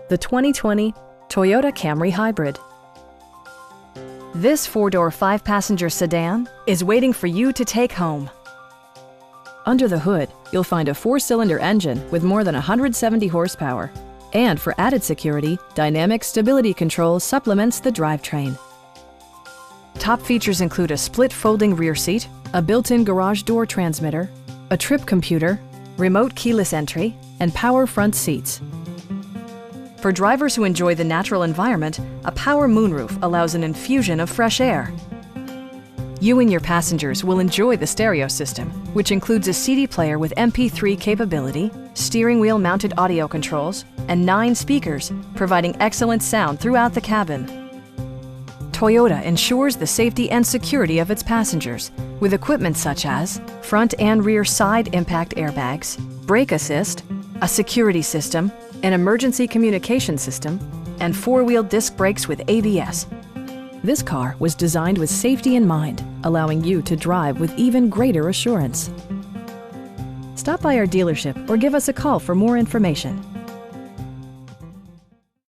the 2020 Toyota Camry Hybrid. This four-door, five-passenger sedan is waiting for you to take home. Under the hood, you'll find a four-cylinder engine with more than 170 horsepower. And for added security, dynamic stability control supplements the drivetrain. Top features include a split folding rear seat, a built-in garage door transmitter, a trip computer, remote keyless entry, and power front seats. For drivers who enjoy the natural environment, a power moonroof allows an infusion of fresh air. You and your passengers will enjoy the stereo system, which includes a CD player with MP3 capability, steering wheel mounted audio controls, and 9 speakers, providing excellent sound throughout the cabin. Toyota ensures the safety and security of its passengers with equipment such as front and rear side impact airbags, brake assist, a security system, an emergency communication system, and 4-wheel disc brakes with ABS. This car was designed with safety in mind, allowing you to drive with even greater assurance. Stop by our dealership or give us a call for more information.